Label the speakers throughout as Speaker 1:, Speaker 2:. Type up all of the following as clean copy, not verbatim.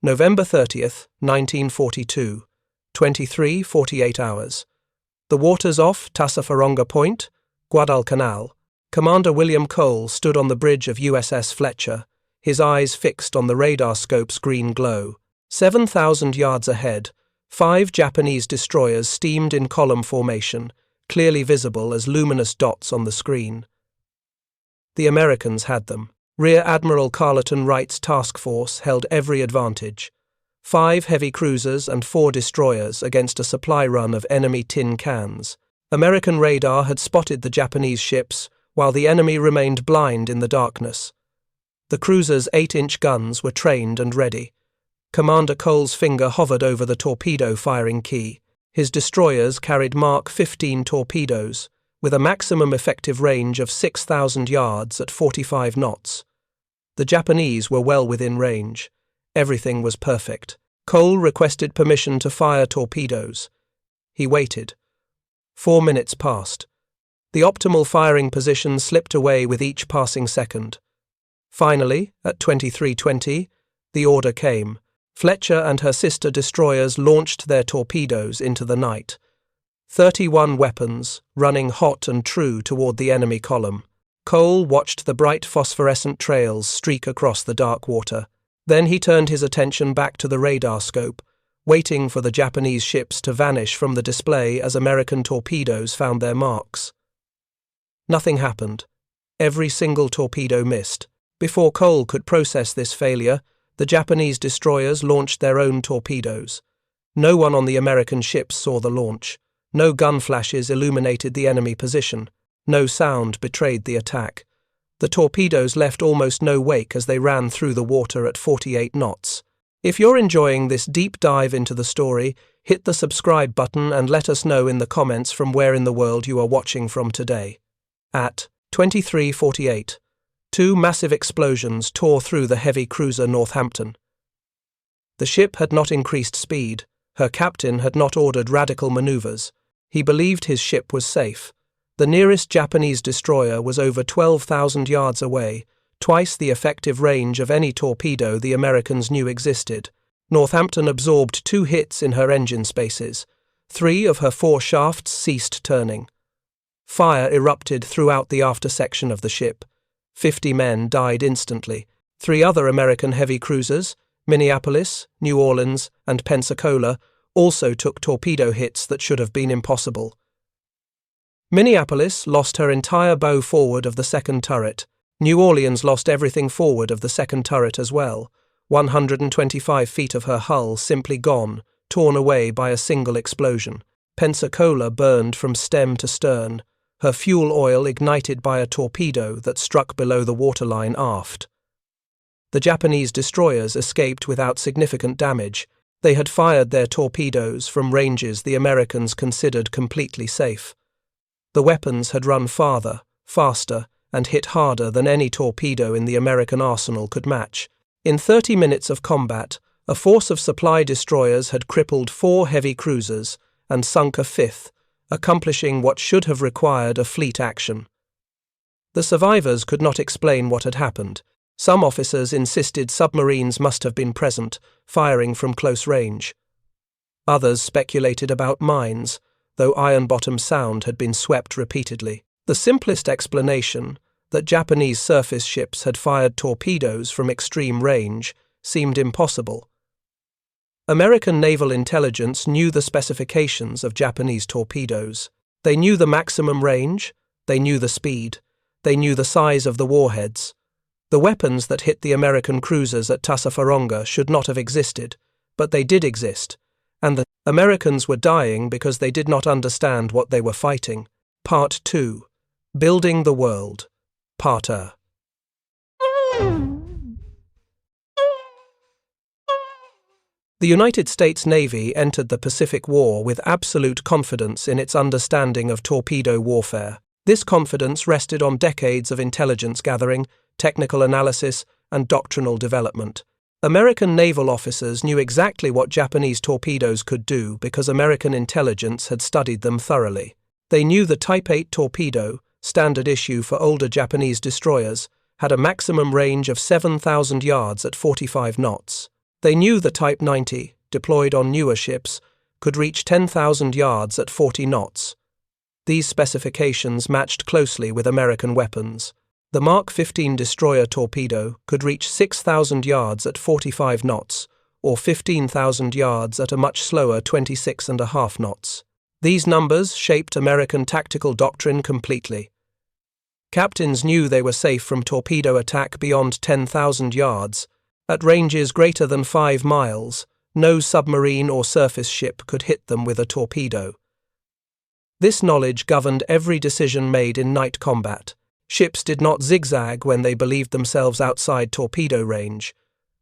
Speaker 1: November 30th, 1942, 23:48 hours. The waters off Tassafaronga Point, Guadalcanal. Commander William Cole stood on the bridge of USS Fletcher, his eyes fixed on the radar scope's green glow. 7,000 yards ahead, 5 Japanese destroyers steamed in column formation, clearly visible as luminous dots on the screen. The Americans had them. Rear Admiral Carleton Wright's task force held every advantage. 5 heavy cruisers and 4 destroyers against a supply run of enemy tin cans. American radar had spotted the Japanese ships, while the enemy remained blind in the darkness. The cruisers' 8-inch guns were trained and ready. Commander Cole's finger hovered over the torpedo firing key. His destroyers carried Mark 15 torpedoes, with a maximum effective range of 6,000 yards at 45 knots. The Japanese were well within range. Everything was perfect. Cole requested permission to fire torpedoes. He waited. 4 minutes passed. The optimal firing position slipped away with each passing second. Finally, at 23:20, the order came. Fletcher and her sister destroyers launched their torpedoes into the night. 31 weapons, running hot and true toward the enemy column. Cole watched the bright phosphorescent trails streak across the dark water. Then he turned his attention back to the radar scope, waiting for the Japanese ships to vanish from the display as American torpedoes found their marks. Nothing happened. Every single torpedo missed. Before Cole could process this failure, the Japanese destroyers launched their own torpedoes. No one on the American ships saw the launch. No gun flashes illuminated the enemy position. No sound betrayed the attack. The torpedoes left almost no wake as they ran through the water at 48 knots. If you're enjoying this deep dive into the story, hit the subscribe button and let us know in the comments from where in the world you are watching from today. At 23:48, 2 massive explosions tore through the heavy cruiser Northampton. The ship had not increased speed. Her captain had not ordered radical maneuvers. He believed his ship was safe. The nearest Japanese destroyer was over 12,000 yards away, twice the effective range of any torpedo the Americans knew existed. Northampton absorbed 2 hits in her engine spaces. 3 of her 4 shafts ceased turning. Fire erupted throughout the after section of the ship. 50 men died instantly. 3 other American heavy cruisers, Minneapolis, New Orleans, and Pensacola, also took torpedo hits that should have been impossible. Minneapolis lost her entire bow forward of the second turret. New Orleans lost everything forward of the second turret as well. 125 feet of her hull simply gone, torn away by a single explosion. Pensacola burned from stem to stern, her fuel oil ignited by a torpedo that struck below the waterline aft. The Japanese destroyers escaped without significant damage. They had fired their torpedoes from ranges the Americans considered completely safe. The weapons had run farther, faster, and hit harder than any torpedo in the American arsenal could match. In 30 minutes of combat, a force of supply destroyers had crippled 4 heavy cruisers and sunk a 5th, accomplishing what should have required a fleet action. The survivors could not explain what had happened. Some officers insisted submarines must have been present, firing from close range. Others speculated about mines, though Iron-Bottom Sound had been swept repeatedly. The simplest explanation, that Japanese surface ships had fired torpedoes from extreme range, seemed impossible. American naval intelligence knew the specifications of Japanese torpedoes. They knew the maximum range, they knew the speed, they knew the size of the warheads. The weapons that hit the American cruisers at Tassafaronga should not have existed, but they did exist, and the Americans were dying because they did not understand what they were fighting. Part 2. Building the World. Part A. The United States Navy entered the Pacific War with absolute confidence in its understanding of torpedo warfare. This confidence rested on decades of intelligence gathering, technical analysis, and doctrinal development. American naval officers knew exactly what Japanese torpedoes could do because American intelligence had studied them thoroughly. They knew the Type 8 torpedo, standard issue for older Japanese destroyers, had a maximum range of 7,000 yards at 45 knots. They knew the Type 90, deployed on newer ships, could reach 10,000 yards at 40 knots. These specifications matched closely with American weapons. The Mark 15 destroyer Torpedo could reach 6,000 yards at 45 knots, or 15,000 yards at a much slower 26.5 knots. These numbers shaped American tactical doctrine completely. Captains knew they were safe from torpedo attack beyond 10,000 yards. At ranges greater than 5 miles, no submarine or surface ship could hit them with a torpedo. This knowledge governed every decision made in night combat. Ships did not zigzag when they believed themselves outside torpedo range.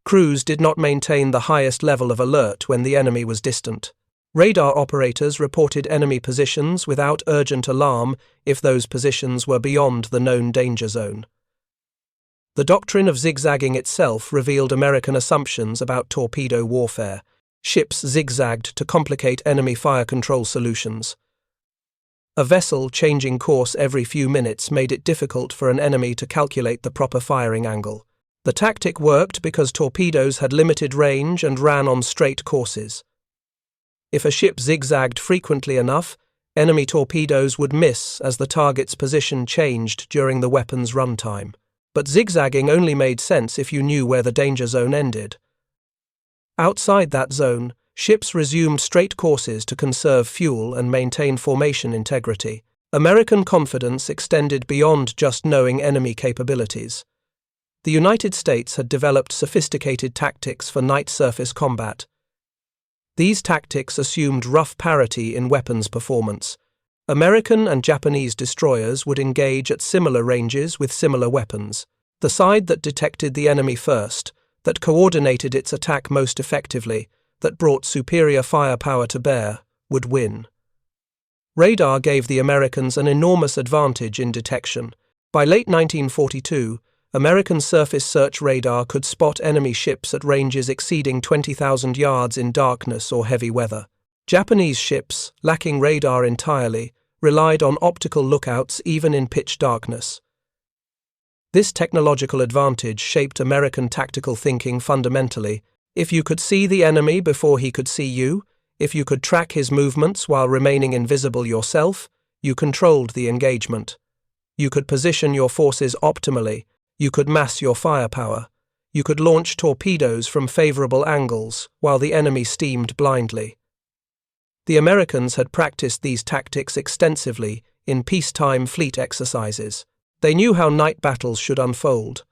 Speaker 1: Crews did not maintain the highest level of alert when the enemy was distant. Radar operators reported enemy positions without urgent alarm if those positions were beyond the known danger zone. The doctrine of zigzagging itself revealed American assumptions about torpedo warfare. Ships zigzagged to complicate enemy fire control solutions. A vessel changing course every few minutes made it difficult for an enemy to calculate the proper firing angle. The tactic worked because torpedoes had limited range and ran on straight courses. If a ship zigzagged frequently enough, enemy torpedoes would miss as the target's position changed during the weapon's runtime. But zigzagging only made sense if you knew where the danger zone ended. Outside that zone, ships resumed straight courses to conserve fuel and maintain formation integrity. American confidence extended beyond just knowing enemy capabilities. The United States had developed sophisticated tactics for night surface combat. These tactics assumed rough parity in weapons performance. American and Japanese destroyers would engage at similar ranges with similar weapons. The side that detected the enemy first, that coordinated its attack most effectively, that brought superior firepower to bear, would win. Radar gave the Americans an enormous advantage in detection. By late 1942, American surface search radar could spot enemy ships at ranges exceeding 20,000 yards in darkness or heavy weather. Japanese ships, lacking radar entirely, relied on optical lookouts even in pitch darkness. This technological advantage shaped American tactical thinking fundamentally. If you could see the enemy before he could see you, if you could track his movements while remaining invisible yourself, you controlled the engagement. You could position your forces optimally, you could mass your firepower, you could launch torpedoes from favorable angles while the enemy steamed blindly. The Americans had practiced these tactics extensively in peacetime fleet exercises. They knew how night battles should unfold.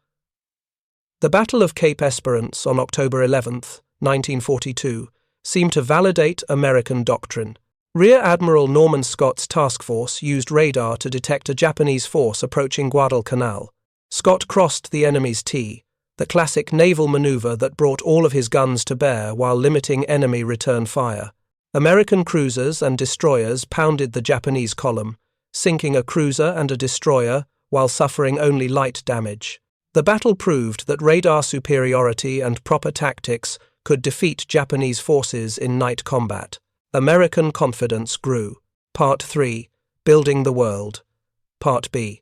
Speaker 1: The Battle of Cape Esperance on October 11, 1942, seemed to validate American doctrine. Rear Admiral Norman Scott's task force used radar to detect a Japanese force approaching Guadalcanal. Scott crossed the enemy's T, the classic naval maneuver that brought all of his guns to bear while limiting enemy return fire. American cruisers and destroyers pounded the Japanese column, sinking a cruiser and a destroyer while suffering only light damage. The battle proved that radar superiority and proper tactics could defeat Japanese forces in night combat. American confidence grew. Part 3. Building the World. Part B.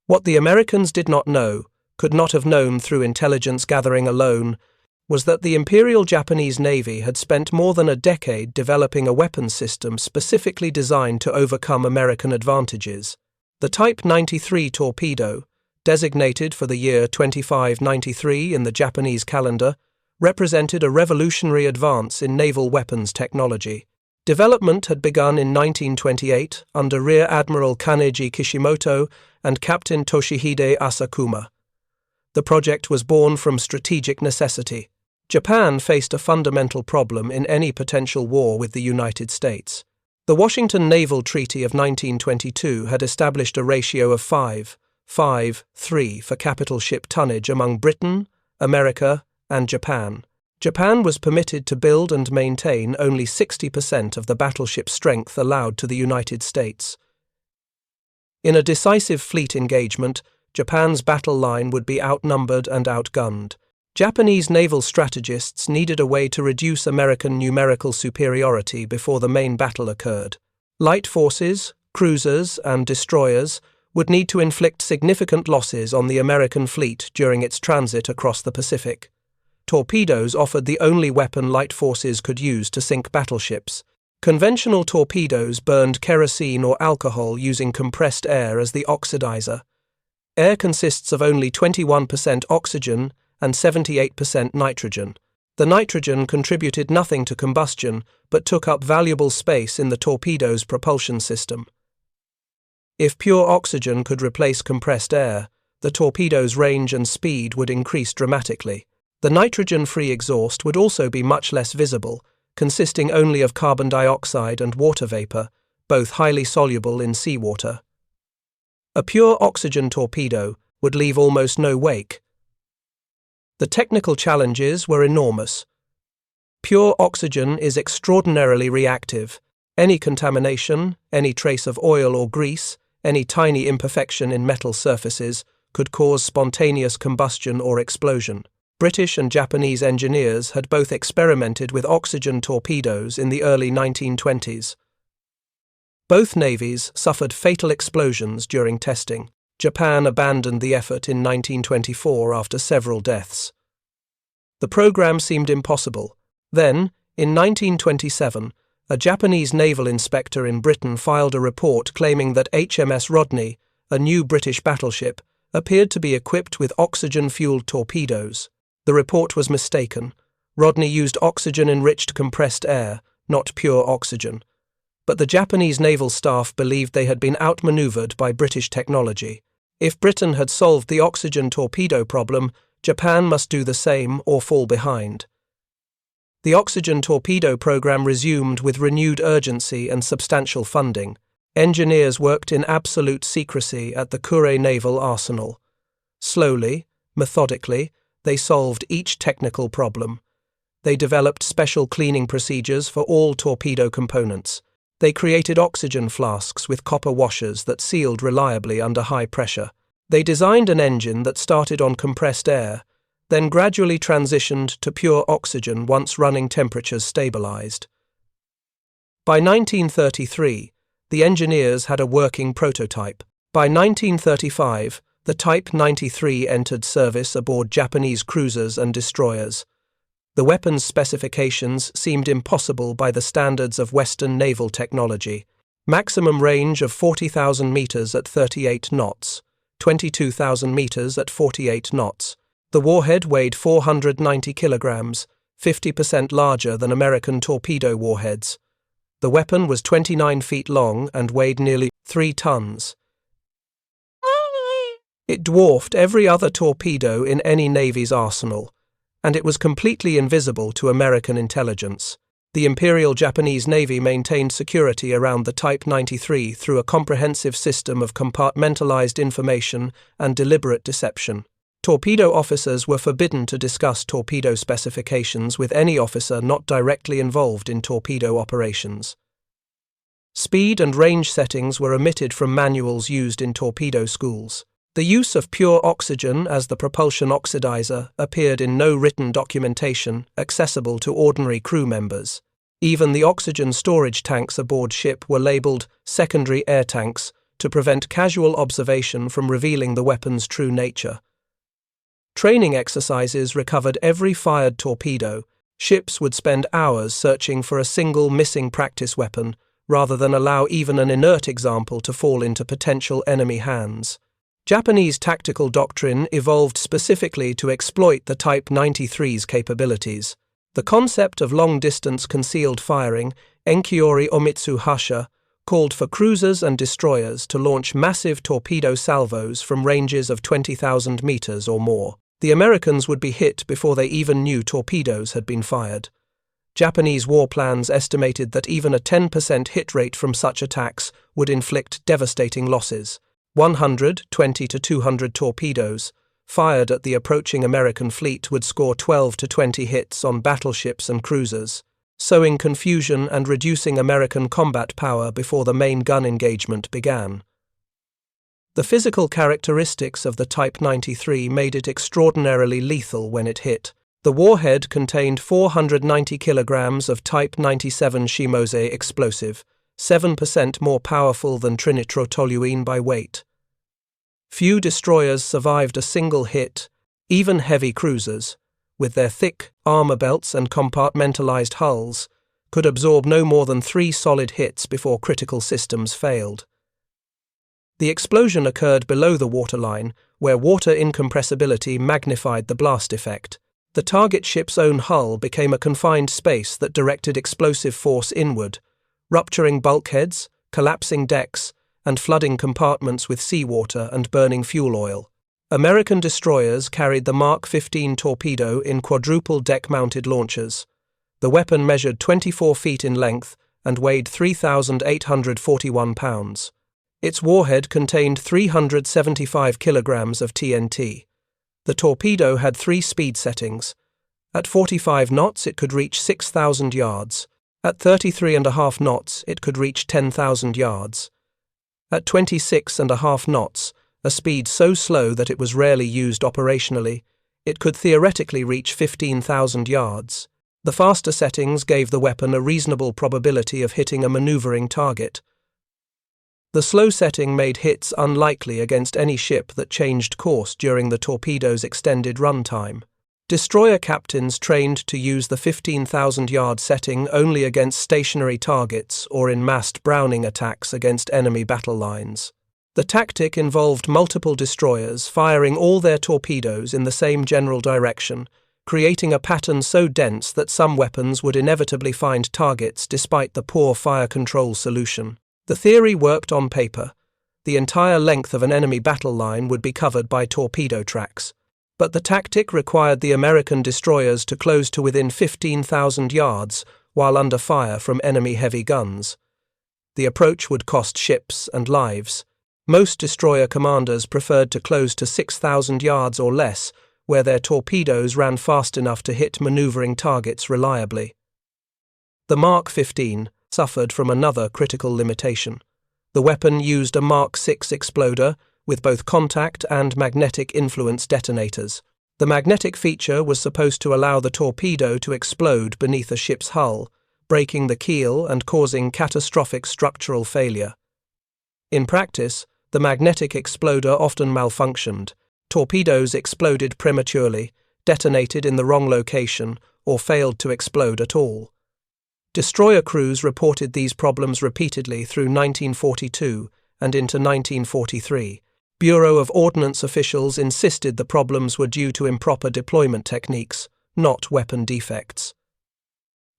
Speaker 1: What the Americans did not know, could not have known through intelligence gathering alone, was that the Imperial Japanese Navy had spent more than a decade developing a weapons system specifically designed to overcome American advantages. The Type 93 torpedo, designated for the year 2593 in the Japanese calendar, represented a revolutionary advance in naval weapons technology. Development had begun in 1928 under Rear Admiral Kaneji Kishimoto and Captain Toshihide Asakuma. The project was born from strategic necessity. Japan faced a fundamental problem in any potential war with the United States. The Washington Naval Treaty of 1922 had established a ratio of 5:3 for capital ship tonnage among Britain, America, and Japan. Japan was permitted to build and maintain only 60% of the battleship strength allowed to the United States. In a decisive fleet engagement, Japan's battle line would be outnumbered and outgunned. Japanese naval strategists needed a way to reduce American numerical superiority before the main battle occurred. Light forces, cruisers, and destroyers would need to inflict significant losses on the American fleet during its transit across the Pacific. torpedoes offered the only weapon light forces could use to sink battleships. Conventional torpedoes burned kerosene or alcohol using compressed air as the oxidizer. Air consists of only 21% oxygen and 78% nitrogen. The nitrogen contributed nothing to combustion, but took up valuable space in the torpedo's propulsion system. If pure oxygen could replace compressed air, the torpedo's range and speed would increase dramatically. The nitrogen-free exhaust would also be much less visible, consisting only of carbon dioxide and water vapor, both highly soluble in seawater. A pure oxygen torpedo would leave almost no wake. The technical challenges were enormous. Pure oxygen is extraordinarily reactive. Any contamination, any trace of oil or grease, any tiny imperfection in metal surfaces could cause spontaneous combustion or explosion. British and Japanese engineers had both experimented with oxygen torpedoes in the early 1920s. Both navies suffered fatal explosions during testing. Japan abandoned the effort in 1924 after several deaths. The program seemed impossible. Then, in 1927, a Japanese naval inspector in Britain filed a report claiming that HMS Rodney, a new British battleship, appeared to be equipped with oxygen-fueled torpedoes. The report was mistaken. Rodney used oxygen-enriched compressed air, not pure oxygen. But the Japanese naval staff believed they had been outmaneuvered by British technology. If Britain had solved the oxygen torpedo problem, Japan must do the same or fall behind. The oxygen torpedo program resumed with renewed urgency and substantial funding. Engineers worked in absolute secrecy at the Kure Naval Arsenal. Slowly, methodically, they solved each technical problem. They developed special cleaning procedures for all torpedo components. They created oxygen flasks with copper washers that sealed reliably under high pressure. They designed an engine that started on compressed air, then gradually transitioned to pure oxygen once running temperatures stabilized. By 1933, the engineers had a working prototype. By 1935, the Type 93 entered service aboard Japanese cruisers and destroyers. The weapon's specifications seemed impossible by the standards of Western naval technology. Maximum range of 40,000 meters at 38 knots, 22,000 meters at 48 knots. The warhead weighed 490 kilograms, 50% larger than American torpedo warheads. The weapon was 29 feet long and weighed nearly 3 tons. It dwarfed every other torpedo in any Navy's arsenal, and it was completely invisible to American intelligence. The Imperial Japanese Navy maintained security around the Type 93 through a comprehensive system of compartmentalized information and deliberate deception. Torpedo officers were forbidden to discuss torpedo specifications with any officer not directly involved in torpedo operations. Speed and range settings were omitted from manuals used in torpedo schools. The use of pure oxygen as the propulsion oxidizer appeared in no written documentation accessible to ordinary crew members. Even the oxygen storage tanks aboard ship were labeled secondary air tanks to prevent casual observation from revealing the weapon's true nature. Training exercises recovered every fired torpedo. Ships would spend hours searching for a single missing practice weapon, rather than allow even an inert example to fall into potential enemy hands. Japanese tactical doctrine evolved specifically to exploit the Type 93's capabilities. The concept of long-distance concealed firing, Enkiori Omitsu Hasha, called for cruisers and destroyers to launch massive torpedo salvos from ranges of 20,000 meters or more. The Americans would be hit before they even knew torpedoes had been fired. Japanese war plans estimated that even a 10% hit rate from such attacks would inflict devastating losses. 120 to 200 torpedoes, fired at the approaching American fleet, would score 12 to 20 hits on battleships and cruisers, sowing confusion and reducing American combat power before the main gun engagement began. The physical characteristics of the Type 93 made it extraordinarily lethal when it hit. The warhead contained 490 kilograms of Type 97 Shimose explosive, 7% more powerful than trinitrotoluene by weight. Few destroyers survived a single hit, even heavy cruisers. with their thick armor belts and compartmentalized hulls, could absorb no more than 3 solid hits before critical systems failed. The explosion occurred below the waterline, where water incompressibility magnified the blast effect. The target ship's own hull became a confined space that directed explosive force inward, rupturing bulkheads, collapsing decks, and flooding compartments with seawater and burning fuel oil. American destroyers carried the Mark 15 torpedo in quadruple deck-mounted launchers. The weapon measured 24 feet in length and weighed 3,841 pounds. Its warhead contained 375 kilograms of TNT. The torpedo had 3 speed settings. At 45 knots, it could reach 6,000 yards. At 33.5 knots, it could reach 10,000 yards. At 26.5 knots, a speed so slow that it was rarely used operationally, it could theoretically reach 15,000 yards. The faster settings gave the weapon a reasonable probability of hitting a maneuvering target. The slow setting made hits unlikely against any ship that changed course during the torpedo's extended runtime. Destroyer captains trained to use the 15,000-yard setting only against stationary targets or in massed Browning attacks against enemy battle lines. The tactic involved multiple destroyers firing all their torpedoes in the same general direction, creating a pattern so dense that some weapons would inevitably find targets despite the poor fire control solution. The theory worked on paper. The entire length of an enemy battle line would be covered by torpedo tracks. But the tactic required the American destroyers to close to within 15,000 yards while under fire from enemy heavy guns. The approach would cost ships and lives. Most destroyer commanders preferred to close to 6,000 yards or less, where their torpedoes ran fast enough to hit maneuvering targets reliably. The Mark 15 suffered from another critical limitation. The weapon used a Mark 6 exploder with both contact and magnetic influence detonators. The magnetic feature was supposed to allow the torpedo to explode beneath a ship's hull, breaking the keel and causing catastrophic structural failure. In practice, the magnetic exploder often malfunctioned. Torpedoes exploded prematurely, detonated in the wrong location, or failed to explode at all. Destroyer crews reported these problems repeatedly through 1942 and into 1943. Bureau of Ordnance officials insisted the problems were due to improper deployment techniques, not weapon defects.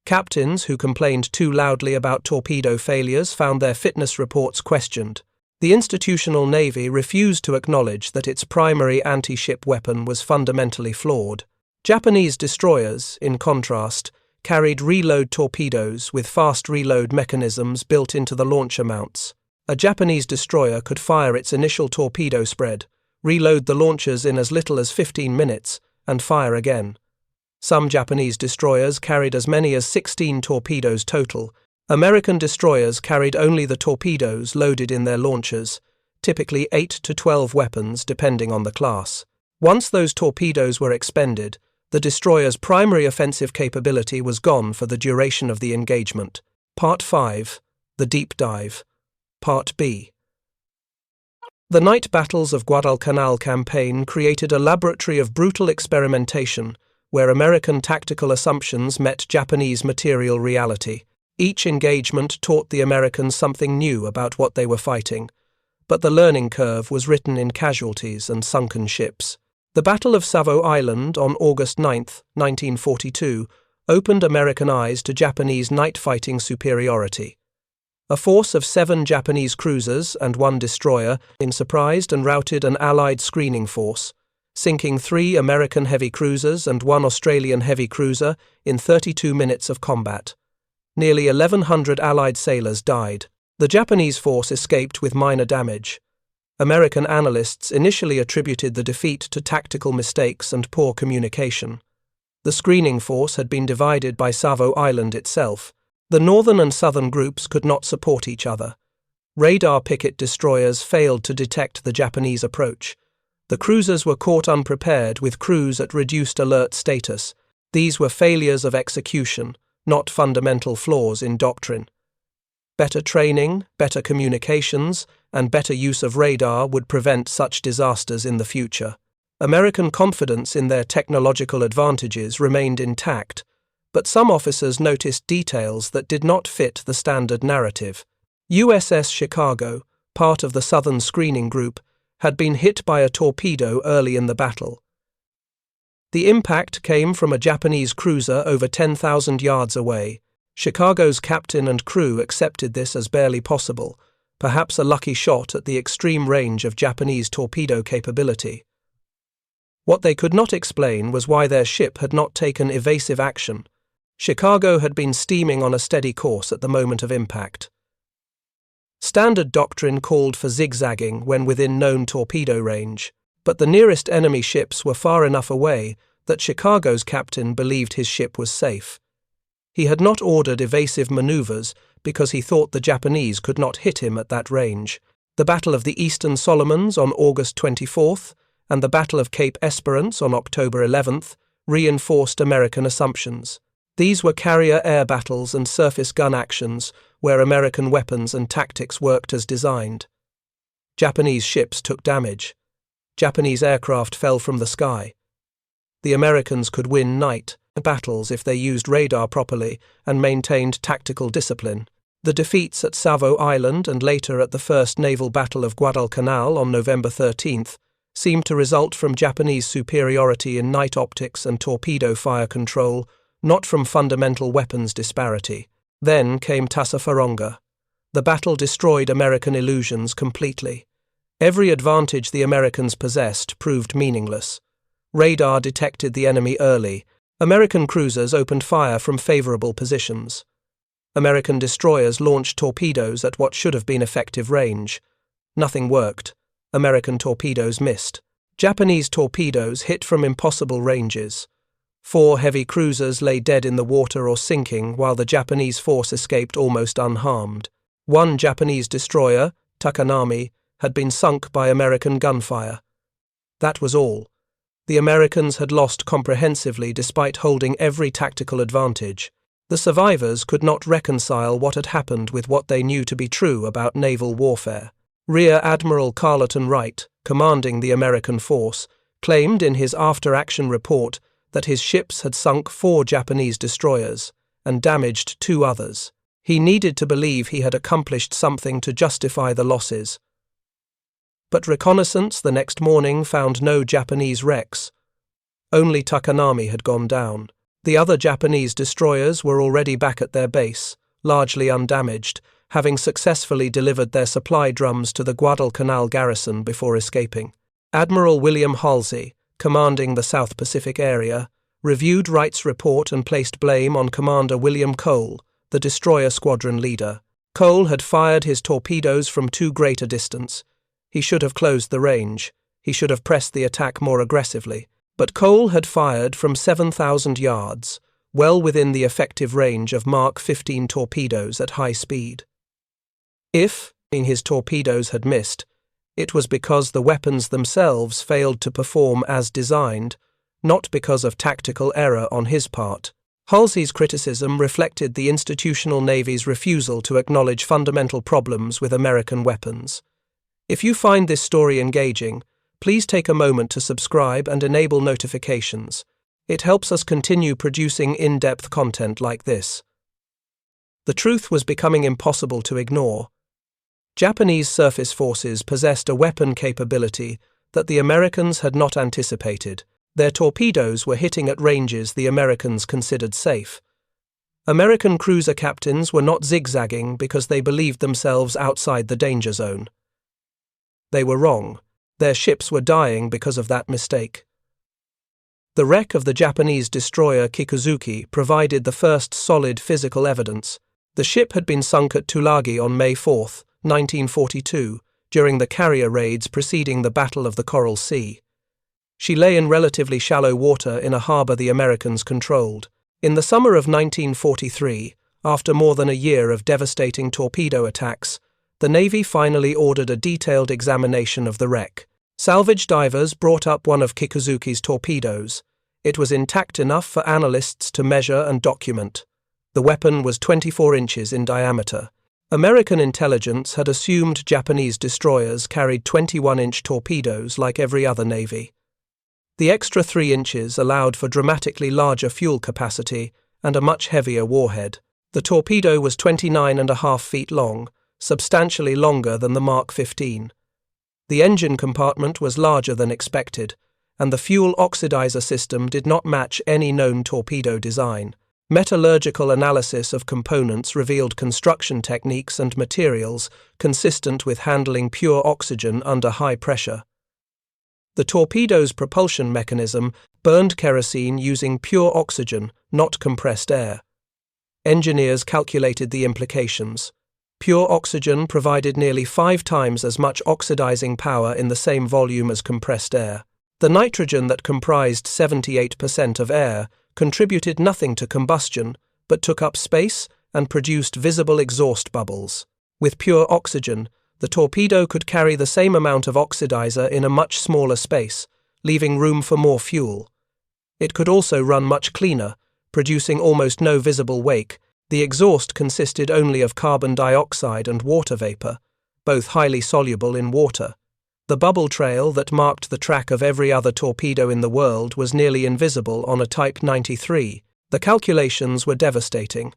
Speaker 1: Captains who complained too loudly about torpedo failures found their fitness reports questioned. The institutional Navy refused to acknowledge that its primary anti-ship weapon was fundamentally flawed. Japanese destroyers, in contrast, carried reload torpedoes with fast reload mechanisms built into the launcher mounts. A Japanese destroyer could fire its initial torpedo spread, reload the launchers in as little as 15 minutes, and fire again. Some Japanese destroyers carried as many as 16 torpedoes total. American destroyers carried only the torpedoes loaded in their launchers, typically 8 to 12 weapons depending on the class. Once those torpedoes were expended, the destroyer's primary offensive capability was gone for the duration of the engagement. Part 5. The Deep Dive. Part B. The night battles of Guadalcanal campaign created a laboratory of brutal experimentation where American tactical assumptions met Japanese material reality. Each engagement taught the Americans something new about what they were fighting, but the learning curve was written in casualties and sunken ships. The Battle of Savo Island on August 9, 1942, opened American eyes to Japanese night-fighting superiority. A force of 7 Japanese cruisers and 1 destroyer surprised and routed an Allied screening force, sinking 3 American heavy cruisers and 1 Australian heavy cruiser in 32 minutes of combat. Nearly 1,100 Allied sailors died. The Japanese force escaped with minor damage. American analysts initially attributed the defeat to tactical mistakes and poor communication. The screening force had been divided by Savo Island itself. The northern and southern groups could not support each other. Radar picket destroyers failed to detect the Japanese approach. The cruisers were caught unprepared with crews at reduced alert status. These were failures of execution, not fundamental flaws in doctrine. Better training, better communications, and better use of radar would prevent such disasters in the future. American confidence in their technological advantages remained intact, but some officers noticed details that did not fit the standard narrative. USS Chicago, part of the Southern Screening Group, had been hit by a torpedo early in the battle. The impact came from a Japanese cruiser over 10,000 yards away. Chicago's captain and crew accepted this as barely possible, perhaps a lucky shot at the extreme range of Japanese torpedo capability. What they could not explain was why their ship had not taken evasive action. Chicago had been steaming on a steady course at the moment of impact. Standard doctrine called for zigzagging when within known torpedo range, but the nearest enemy ships were far enough away that Chicago's captain believed his ship was safe. He had not ordered evasive maneuvers because he thought the Japanese could not hit him at that range. The Battle of the Eastern Solomons on August 24th and the Battle of Cape Esperance on October 11th reinforced American assumptions. These were carrier air battles and surface gun actions where American weapons and tactics worked as designed. Japanese ships took damage. Japanese aircraft fell from the sky. The Americans could win night battles if they used radar properly and maintained tactical discipline. The defeats at Savo Island and later at the First Naval Battle of Guadalcanal on November 13th seemed to result from Japanese superiority in night optics and torpedo fire control, not from fundamental weapons disparity. Then came Tassafaronga. The battle destroyed American illusions completely. Every advantage the Americans possessed proved meaningless. Radar detected the enemy early. American cruisers opened fire from favorable positions. American destroyers launched torpedoes at what should have been effective range. Nothing worked. American torpedoes missed. Japanese torpedoes hit from impossible ranges. 4 heavy cruisers lay dead in the water or sinking while the Japanese force escaped almost unharmed. 1 Japanese destroyer, Takanami, had been sunk by American gunfire. That was all. The Americans had lost comprehensively despite holding every tactical advantage. The survivors could not reconcile what had happened with what they knew to be true about naval warfare. Rear Admiral Carleton Wright, commanding the American force, claimed in his after-action report that his ships had sunk 4 Japanese destroyers and damaged 2 others. He needed to believe he had accomplished something to justify the losses. But reconnaissance the next morning found no Japanese wrecks. Only Takanami had gone down. The other Japanese destroyers were already back at their base, largely undamaged, having successfully delivered their supply drums to the Guadalcanal garrison before escaping. Admiral William Halsey, commanding the South Pacific area, reviewed Wright's report and placed blame on Commander William Cole, the destroyer squadron leader. Cole had fired his torpedoes from too great a distance. He should have closed the range. He should have pressed the attack more aggressively. But Cole had fired from 7,000 yards, well within the effective range of Mark 15 torpedoes at high speed. If his torpedoes had missed, it was because the weapons themselves failed to perform as designed, not because of tactical error on his part. Halsey's criticism reflected the institutional Navy's refusal to acknowledge fundamental problems with American weapons. If you find this story engaging, please take a moment to subscribe and enable notifications. It helps us continue producing in-depth content like this. The truth was becoming impossible to ignore. Japanese surface forces possessed a weapon capability that the Americans had not anticipated. Their torpedoes were hitting at ranges the Americans considered safe. American cruiser captains were not zigzagging because they believed themselves outside the danger zone. They were wrong. Their ships were dying because of that mistake. The wreck of the Japanese destroyer Kikuzuki provided the first solid physical evidence. The ship had been sunk at Tulagi on May 4, 1942, during the carrier raids preceding the Battle of the Coral Sea. She lay in relatively shallow water in a harbour the Americans controlled. In the summer of 1943, after more than a year of devastating torpedo attacks, the Navy finally ordered a detailed examination of the wreck. Salvage divers brought up one of Kikuzuki's torpedoes. It was intact enough for analysts to measure and document. The weapon was 24 inches in diameter. American intelligence had assumed Japanese destroyers carried 21-inch torpedoes like every other navy. The extra 3 inches allowed for dramatically larger fuel capacity and a much heavier warhead. The torpedo was 29.5 feet long, substantially longer than the Mark 15. The engine compartment was larger than expected, and the fuel oxidizer system did not match any known torpedo design. Metallurgical analysis of components revealed construction techniques and materials consistent with handling pure oxygen under high pressure. The torpedo's propulsion mechanism burned kerosene using pure oxygen, not compressed air. Engineers calculated the implications. Pure oxygen provided nearly 5 times as much oxidizing power in the same volume as compressed air. The nitrogen that comprised 78% of air contributed nothing to combustion, but took up space and produced visible exhaust bubbles. With pure oxygen, the torpedo could carry the same amount of oxidizer in a much smaller space, leaving room for more fuel. It could also run much cleaner, producing almost no visible wake. The exhaust consisted only of carbon dioxide and water vapor, both highly soluble in water. The bubble trail that marked the track of every other torpedo in the world was nearly invisible on a Type 93. The calculations were devastating.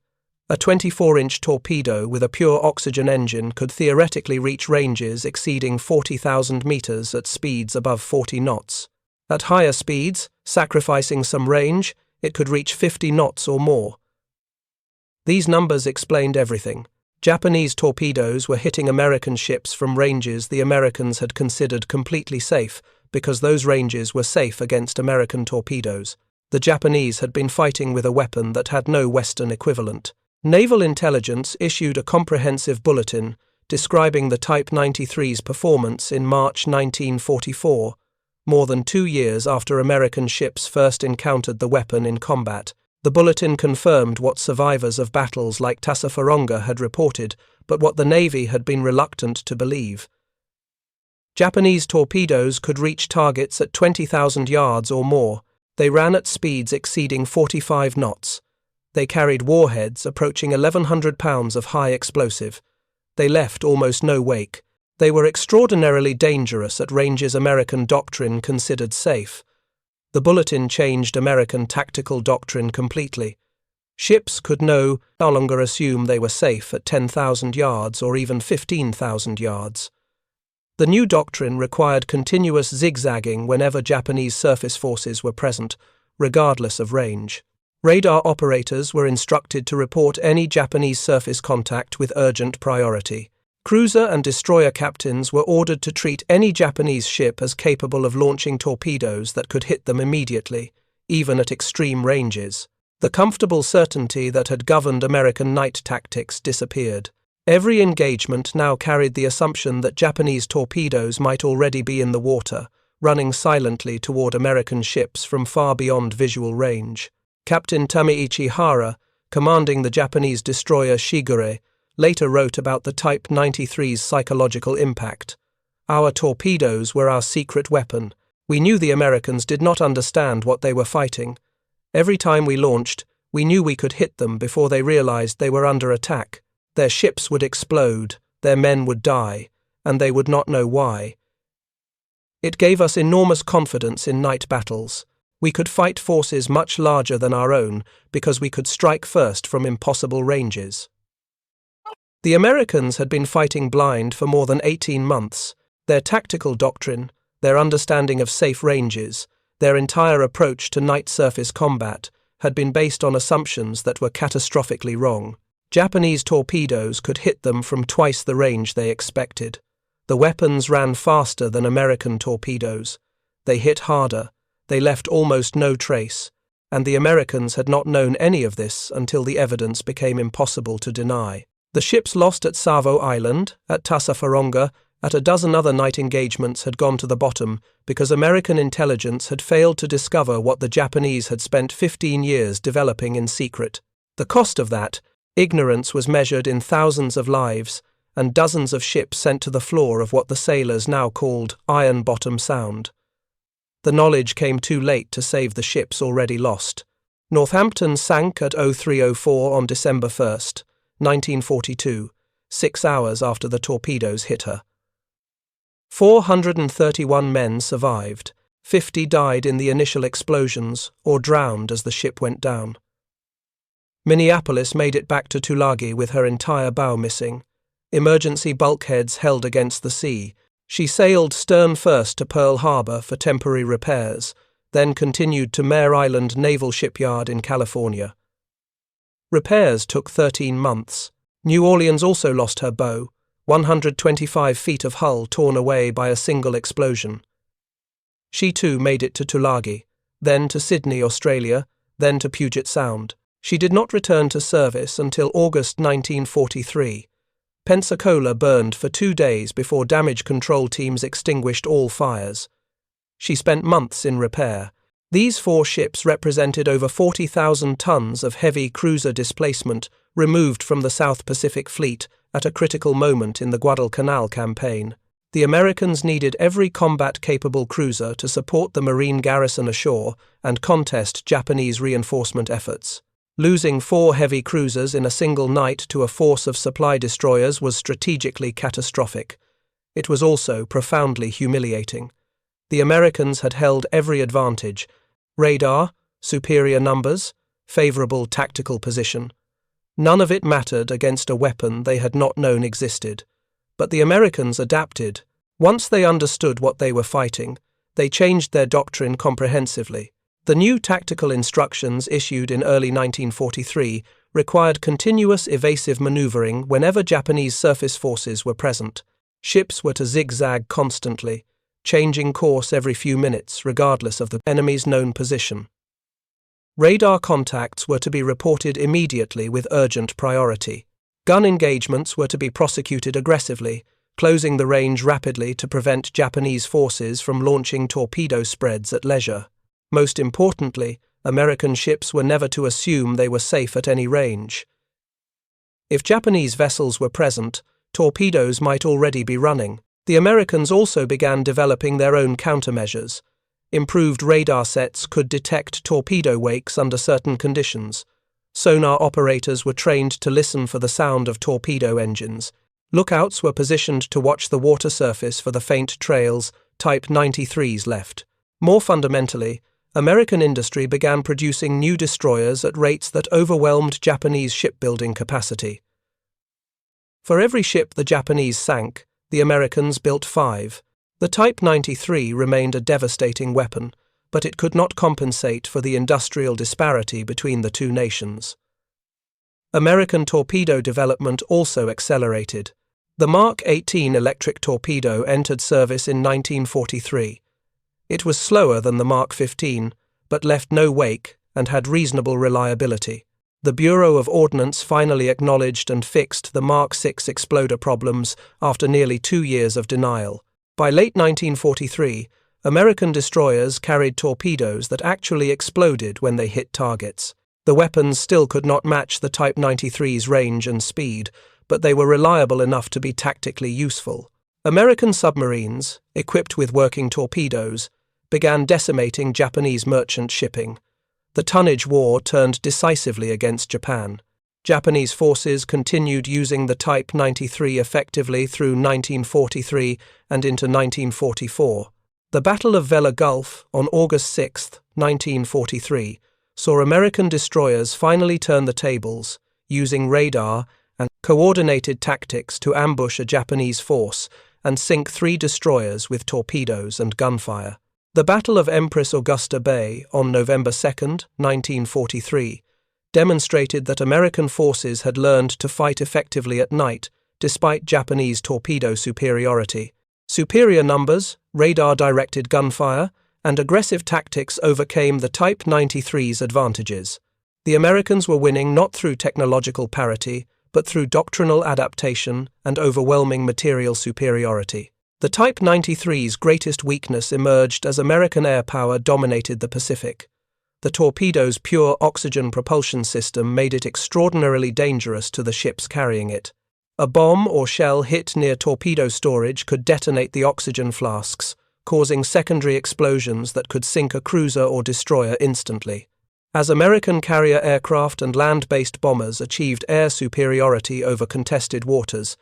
Speaker 1: A 24-inch torpedo with a pure oxygen engine could theoretically reach ranges exceeding 40,000 meters at speeds above 40 knots. At higher speeds, sacrificing some range, it could reach 50 knots or more. These numbers explained everything. Japanese torpedoes were hitting American ships from ranges the Americans had considered completely safe because those ranges were safe against American torpedoes. The Japanese had been fighting with a weapon that had no Western equivalent. Naval intelligence issued a comprehensive bulletin describing the Type 93's performance in March 1944, more than 2 years after American ships first encountered the weapon in combat. The bulletin confirmed what survivors of battles like Tassafaronga had reported, but what the Navy had been reluctant to believe. Japanese torpedoes could reach targets at 20,000 yards or more. They ran at speeds exceeding 45 knots. They carried warheads approaching 1,100 pounds of high explosive. They left almost no wake. They were extraordinarily dangerous at ranges American doctrine considered safe. The bulletin changed American tactical doctrine completely. Ships could no longer assume they were safe at 10,000 yards or even 15,000 yards. The new doctrine required continuous zigzagging whenever Japanese surface forces were present, regardless of range. Radar operators were instructed to report any Japanese surface contact with urgent priority. Cruiser and destroyer captains were ordered to treat any Japanese ship as capable of launching torpedoes that could hit them immediately, even at extreme ranges. The comfortable certainty that had governed American night tactics disappeared. Every engagement now carried the assumption that Japanese torpedoes might already be in the water, running silently toward American ships from far beyond visual range. Captain Tameichi Hara, commanding the Japanese destroyer Shigure, later wrote about the Type 93's psychological impact. Our torpedoes were our secret weapon. We knew the Americans did not understand what they were fighting. Every time we launched, we knew we could hit them before they realized they were under attack. Their ships would explode, their men would die, and they would not know why. It gave us enormous confidence in night battles. We could fight forces much larger than our own because we could strike first from impossible ranges. The Americans had been fighting blind for more than 18 months. Their tactical doctrine, their understanding of safe ranges, their entire approach to night surface combat had been based on assumptions that were catastrophically wrong. Japanese torpedoes could hit them from twice the range they expected. The weapons ran faster than American torpedoes. They hit harder. They left almost no trace, and the Americans had not known any of this until the evidence became impossible to deny. The ships lost at Savo Island, at Tassafaronga, at a dozen other night engagements had gone to the bottom because American intelligence had failed to discover what the Japanese had spent 15 years developing in secret. The cost of that, ignorance, was measured in thousands of lives and dozens of ships sent to the floor of what the sailors now called Iron Bottom Sound. The knowledge came too late to save the ships already lost. Northampton sank at 03:04 on December 1st, 1942, 6 hours after the torpedoes hit her. 431 men survived. 50 died in the initial explosions or drowned as the ship went down. Minneapolis made it back to Tulagi with her entire bow missing. Emergency bulkheads held against the sea. She sailed stern first to Pearl Harbor for temporary repairs, then continued to Mare Island Naval Shipyard in California. Repairs took 13 months. New Orleans also lost her bow, 125 feet of hull torn away by a single explosion. She too made it to Tulagi, then to Sydney, Australia, then to Puget Sound. She did not return to service until August 1943. Pensacola burned for 2 days before damage control teams extinguished all fires. She spent months in repair. These 4 ships represented over 40,000 tons of heavy cruiser displacement removed from the South Pacific Fleet at a critical moment in the Guadalcanal campaign. The Americans needed every combat-capable cruiser to support the Marine garrison ashore and contest Japanese reinforcement efforts. Losing 4 heavy cruisers in a single night to a force of supply destroyers was strategically catastrophic. It was also profoundly humiliating. The Americans had held every advantage: radar, superior numbers, favorable tactical position. None of it mattered against a weapon they had not known existed. But the Americans adapted. Once they understood what they were fighting, they changed their doctrine comprehensively. The new tactical instructions issued in early 1943 required continuous evasive maneuvering whenever Japanese surface forces were present. Ships were to zigzag constantly, changing course every few minutes regardless of the enemy's known position. Radar contacts were to be reported immediately with urgent priority. Gun engagements were to be prosecuted aggressively, closing the range rapidly to prevent Japanese forces from launching torpedo spreads at leisure. Most importantly, American ships were never to assume they were safe at any range. If Japanese vessels were present, torpedoes might already be running. The Americans also began developing their own countermeasures. Improved radar sets could detect torpedo wakes under certain conditions. Sonar operators were trained to listen for the sound of torpedo engines. Lookouts were positioned to watch the water surface for the faint trails Type 93s left. More fundamentally, American industry began producing new destroyers at rates that overwhelmed Japanese shipbuilding capacity. For every ship the Japanese sank, the Americans built 5. The Type 93 remained a devastating weapon, but it could not compensate for the industrial disparity between the two nations. American torpedo development also accelerated. The Mark 18 electric torpedo entered service in 1943. It was slower than the Mark 15, but left no wake and had reasonable reliability. The Bureau of Ordnance finally acknowledged and fixed the Mark 6 exploder problems after nearly 2 years of denial. By late 1943, American destroyers carried torpedoes that actually exploded when they hit targets. The weapons still could not match the Type 93's range and speed, but they were reliable enough to be tactically useful. American submarines, equipped with working torpedoes, began decimating Japanese merchant shipping. The tonnage war turned decisively against Japan. Japanese forces continued using the Type 93 effectively through 1943 and into 1944. The Battle of Vela Gulf on August 6, 1943, saw American destroyers finally turn the tables, using radar and coordinated tactics to ambush a Japanese force and sink 3 destroyers with torpedoes and gunfire. The Battle of Empress Augusta Bay on November 2, 1943, demonstrated that American forces had learned to fight effectively at night despite Japanese torpedo superiority. Superior numbers, radar-directed gunfire, and aggressive tactics overcame the Type 93's advantages. The Americans were winning not through technological parity, but through doctrinal adaptation and overwhelming material superiority. The Type 93's greatest weakness emerged as American air power dominated the Pacific. The torpedo's pure oxygen propulsion system made it extraordinarily dangerous to the ships carrying it. A bomb or shell hit near torpedo storage could detonate the oxygen flasks, causing secondary explosions that could sink a cruiser or destroyer instantly. As American carrier aircraft and land-based bombers achieved air superiority over contested waters,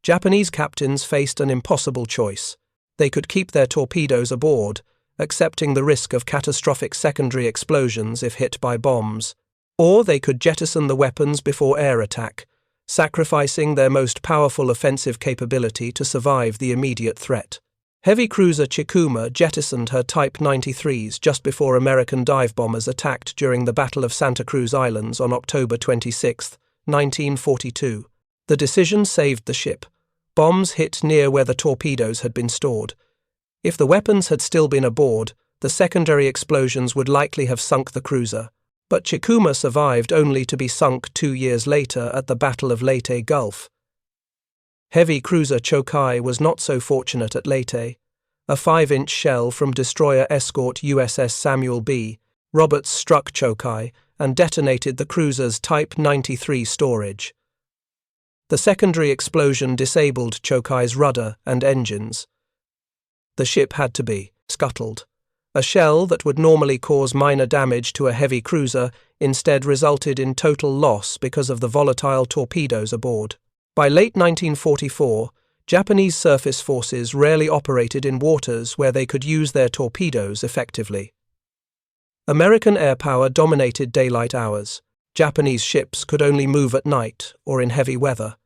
Speaker 1: Japanese captains faced an impossible choice. They could keep their torpedoes aboard, accepting the risk of catastrophic secondary explosions if hit by bombs. Or they could jettison the weapons before air attack, sacrificing their most powerful offensive capability to survive the immediate threat. Heavy cruiser Chikuma jettisoned her Type 93s just before American dive bombers attacked during the Battle of Santa Cruz Islands on October 26, 1942. The decision saved the ship. Bombs hit near where the torpedoes had been stored. If the weapons had still been aboard, the secondary explosions would likely have sunk the cruiser. But Chikuma survived only to be sunk 2 years later at the Battle of Leyte Gulf. Heavy cruiser Chokai was not so fortunate at Leyte. A 5-inch shell from destroyer escort USS Samuel B. Roberts struck Chokai and detonated the cruiser's Type 93 storage. The secondary explosion disabled Chokai's rudder and engines. The ship had to be scuttled. A shell that would normally cause minor damage to a heavy cruiser instead resulted in total loss because of the volatile torpedoes aboard. By late 1944, Japanese surface forces rarely operated in waters where they could use their torpedoes effectively. American air power dominated daylight hours. Japanese ships could only move at night or in heavy weather.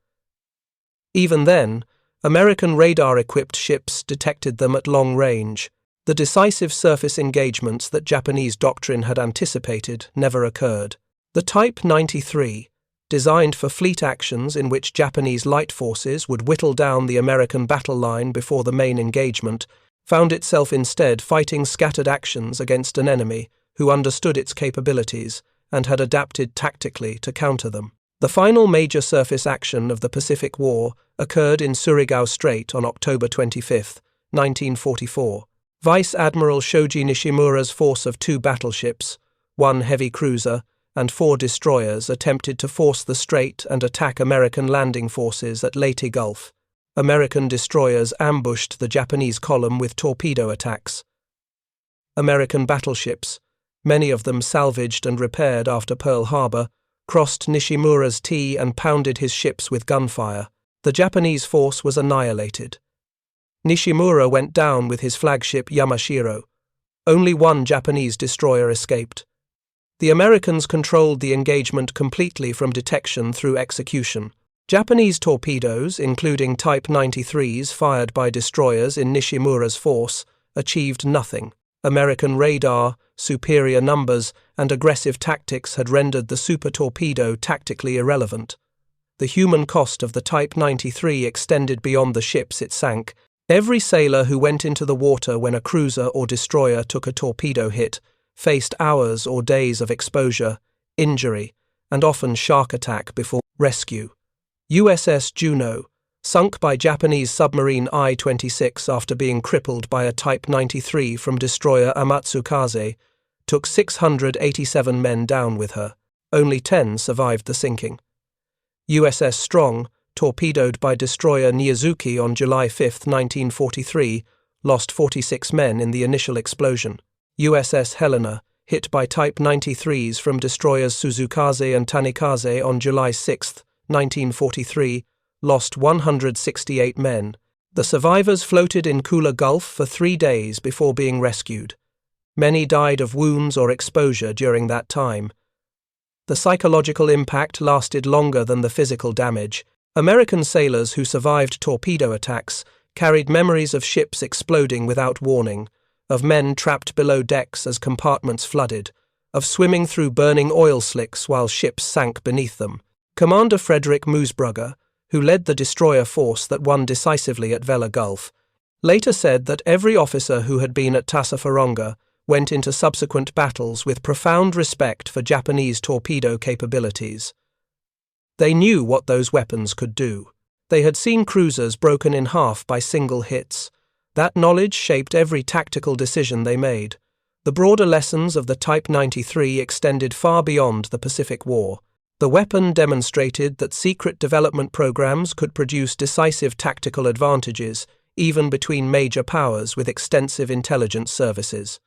Speaker 1: Even then, American radar-equipped ships detected them at long range. The decisive surface engagements that Japanese doctrine had anticipated never occurred. The Type 93, designed for fleet actions in which Japanese light forces would whittle down the American battle line before the main engagement, found itself instead fighting scattered actions against an enemy who understood its capabilities and had adapted tactically to counter them. The final major surface action of the Pacific War occurred in Surigao Strait on October 25, 1944. Vice Admiral Shoji Nishimura's force of 2 battleships, 1 heavy cruiser, and 4 destroyers attempted to force the strait and attack American landing forces at Leyte Gulf. American destroyers ambushed the Japanese column with torpedo attacks. American battleships, many of them salvaged and repaired after Pearl Harbor, crossed Nishimura's T and pounded his ships with gunfire. The Japanese force was annihilated. Nishimura went down with his flagship Yamashiro. Only 1 Japanese destroyer escaped. The Americans controlled the engagement completely from detection through execution. Japanese torpedoes, including Type 93s fired by destroyers in Nishimura's force, achieved nothing. American radar, superior numbers, and aggressive tactics had rendered the super torpedo tactically irrelevant. The human cost of the Type 93 extended beyond the ships it sank. Every sailor who went into the water when a cruiser or destroyer took a torpedo hit faced hours or days of exposure, injury, and often shark attack before rescue. USS Juno, sunk by Japanese submarine I-26 after being crippled by a Type 93 from destroyer Amatsukaze, took 687 men down with her. Only 10 survived the sinking. USS Strong, torpedoed by destroyer Niyazuki on July 5, 1943, lost 46 men in the initial explosion. USS Helena, hit by Type 93s from destroyers Suzukaze and Tanikaze on July 6, 1943, lost 168 men. The survivors floated in Kula Gulf for 3 days before being rescued. Many died of wounds or exposure during that time. The psychological impact lasted longer than the physical damage. American sailors who survived torpedo attacks carried memories of ships exploding without warning, of men trapped below decks as compartments flooded, of swimming through burning oil slicks while ships sank beneath them. Commander Frederick Moosbrugger, who led the destroyer force that won decisively at Vela Gulf, later said that every officer who had been at Tassafaronga went into subsequent battles with profound respect for Japanese torpedo capabilities. They knew what those weapons could do. They had seen cruisers broken in half by single hits. That knowledge shaped every tactical decision they made. The broader lessons of the Type 93 extended far beyond the Pacific War. The weapon demonstrated that secret development programs could produce decisive tactical advantages, even between major powers with extensive intelligence services.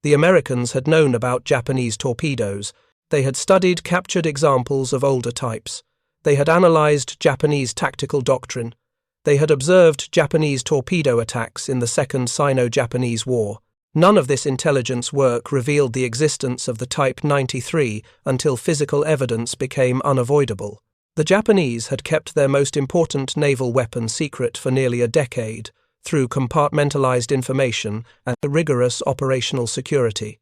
Speaker 1: The Americans had known about Japanese torpedoes. They had studied captured examples of older types. They had analyzed Japanese tactical doctrine. They had observed Japanese torpedo attacks in the Second Sino-Japanese War. None of this intelligence work revealed the existence of the Type 93 until physical evidence became unavoidable. The Japanese had kept their most important naval weapon secret for nearly a decade through compartmentalized information and rigorous operational security.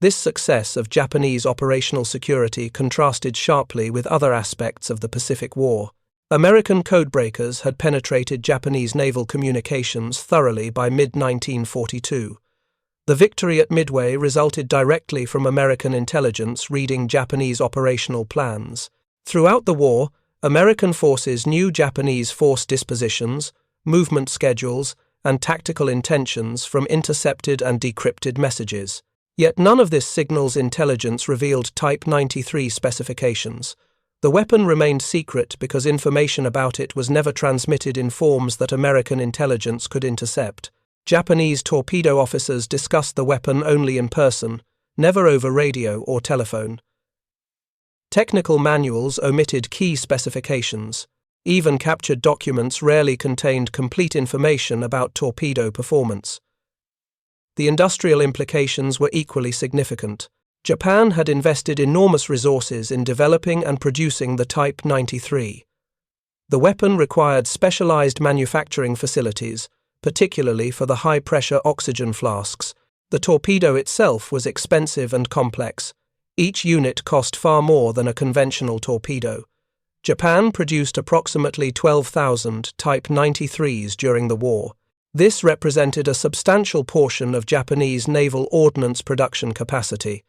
Speaker 1: This success of Japanese operational security contrasted sharply with other aspects of the Pacific War. American codebreakers had penetrated Japanese naval communications thoroughly by mid-1942. The victory at Midway resulted directly from American intelligence reading Japanese operational plans. Throughout the war, American forces knew Japanese force dispositions, movement schedules, and tactical intentions from intercepted and decrypted messages. Yet none of this signals intelligence revealed Type 93 specifications. The weapon remained secret because information about it was never transmitted in forms that American intelligence could intercept. Japanese torpedo officers discussed the weapon only in person, never over radio or telephone. Technical manuals omitted key specifications. Even captured documents rarely contained complete information about torpedo performance. The industrial implications were equally significant. Japan had invested enormous resources in developing and producing the Type 93. The weapon required specialized manufacturing facilities, particularly for the high-pressure oxygen flasks. The torpedo itself was expensive and complex. Each unit cost far more than a conventional torpedo. Japan produced approximately 12,000 Type 93s during the war. This represented a substantial portion of Japanese naval ordnance production capacity.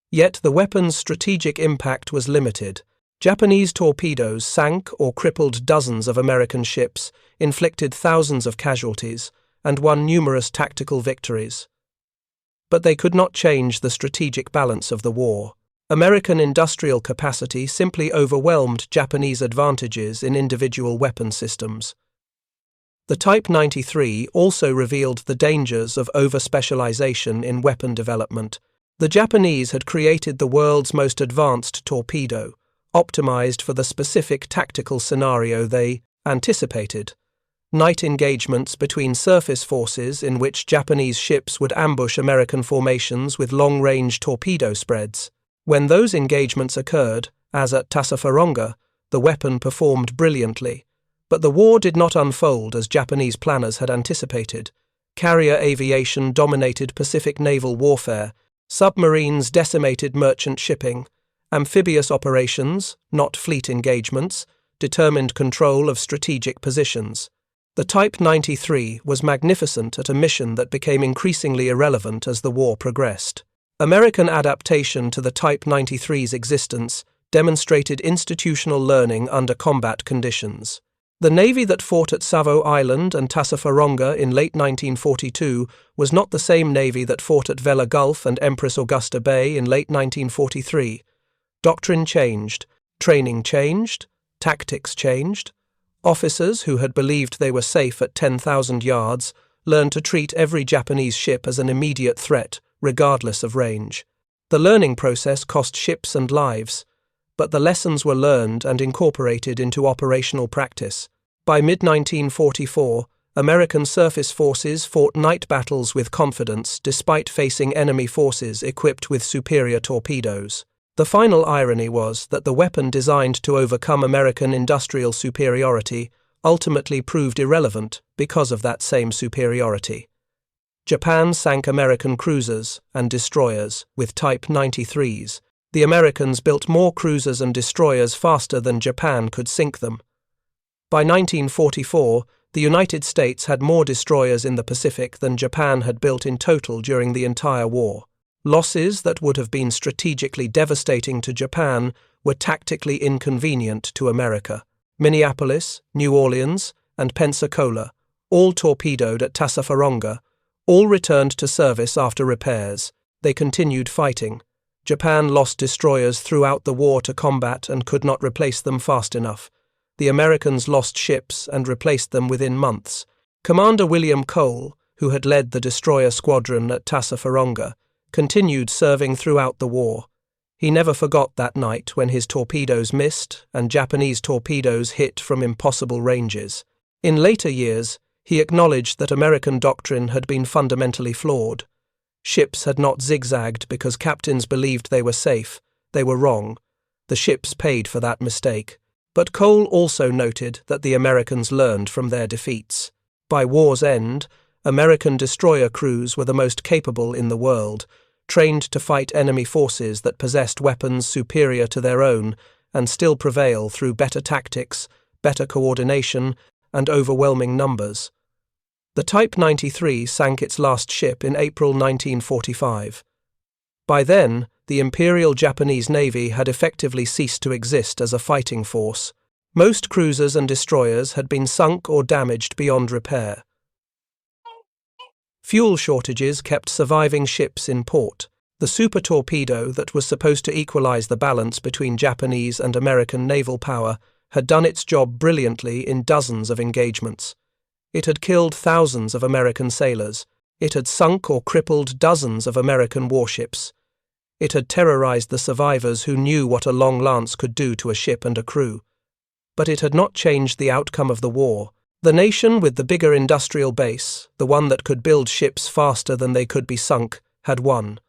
Speaker 1: Yet the weapon's strategic impact was limited. Japanese torpedoes sank or crippled dozens of American ships, inflicted thousands of casualties, and won numerous tactical victories. But they could not change the strategic balance of the war. American industrial capacity simply overwhelmed Japanese advantages in individual weapon systems. The Type 93 also revealed the dangers of over-specialization in weapon development. The Japanese had created the world's most advanced torpedo, optimized for the specific tactical scenario they anticipated. Night engagements between surface forces in which Japanese ships would ambush American formations with long-range torpedo spreads. When those engagements occurred, as at Tassafaronga, the weapon performed brilliantly. But the war did not unfold as Japanese planners had anticipated. Carrier aviation dominated Pacific naval warfare, submarines decimated merchant shipping, amphibious operations, not fleet engagements, determined control of strategic positions. The Type 93 was magnificent at a mission that became increasingly irrelevant as the war progressed. American adaptation to the Type 93's existence demonstrated institutional learning under combat conditions. The Navy that fought at Savo Island and Tassafaronga in late 1942 was not the same Navy that fought at Vela Gulf and Empress Augusta Bay in late 1943. Doctrine changed, training changed, tactics changed. Officers who had believed they were safe at 10,000 yards learned to treat every Japanese ship as an immediate threat, regardless of range. The learning process cost ships and lives, but the lessons were learned and incorporated into operational practice. By mid-1944, American surface forces fought night battles with confidence despite facing enemy forces equipped with superior torpedoes. The final irony was that the weapon designed to overcome American industrial superiority ultimately proved irrelevant because of that same superiority. Japan sank American cruisers and destroyers with Type 93s. The Americans built more cruisers and destroyers faster than Japan could sink them. By 1944, the United States had more destroyers in the Pacific than Japan had built in total during the entire war. Losses that would have been strategically devastating to Japan were tactically inconvenient to America. Minneapolis, New Orleans, and Pensacola, all torpedoed at Tassafaronga, all returned to service after repairs. They continued fighting. Japan lost destroyers throughout the war to combat and could not replace them fast enough. The Americans lost ships and replaced them within months. Commander William Cole, who had led the destroyer squadron at Tassafaronga, continued serving throughout the war. He never forgot that night when his torpedoes missed and Japanese torpedoes hit from impossible ranges. In later years, He acknowledged that American doctrine had been fundamentally flawed. Ships had not zigzagged because captains believed they were safe. They were wrong. The ships paid for that mistake. But Cole also noted that the Americans learned from their defeats. By war's end, American destroyer crews were the most capable in the world, trained to fight enemy forces that possessed weapons superior to their own and still prevail through better tactics, better coordination, and overwhelming numbers. The Type 93 sank its last ship in April 1945. By then, the Imperial Japanese Navy had effectively ceased to exist as a fighting force. Most cruisers and destroyers had been sunk or damaged beyond repair. Fuel shortages kept surviving ships in port. The super torpedo that was supposed to equalize the balance between Japanese and American naval power had done its job brilliantly in dozens of engagements. It had killed thousands of American sailors. It had sunk or crippled dozens of American warships. It had terrorized the survivors who knew what a long lance could do to a ship and a crew. But it had not changed the outcome of the war. The nation with the bigger industrial base, the one that could build ships faster than they could be sunk, had won.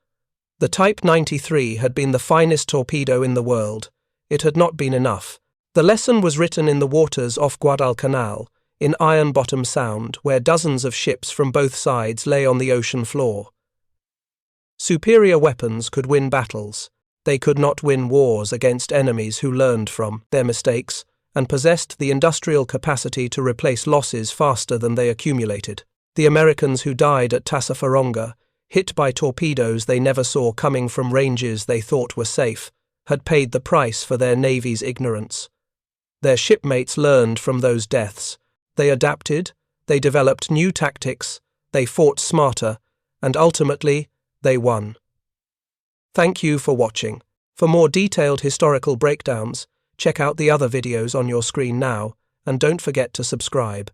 Speaker 1: The Type 93 had been the finest torpedo in the world. It had not been enough. The lesson was written in the waters off Guadalcanal, in Iron Bottom Sound, where dozens of ships from both sides lay on the ocean floor. Superior weapons could win battles. They could not win wars against enemies who learned from their mistakes and possessed the industrial capacity to replace losses faster than they accumulated. The Americans who died at Tassafaronga, hit by torpedoes they never saw coming from ranges they thought were safe, had paid the price for their navy's ignorance. Their shipmates learned from those deaths. They adapted, they developed new tactics, they fought smarter, and ultimately, they won. Thank you for watching. For more detailed historical breakdowns, check out the other videos on your screen now, and don't forget to subscribe.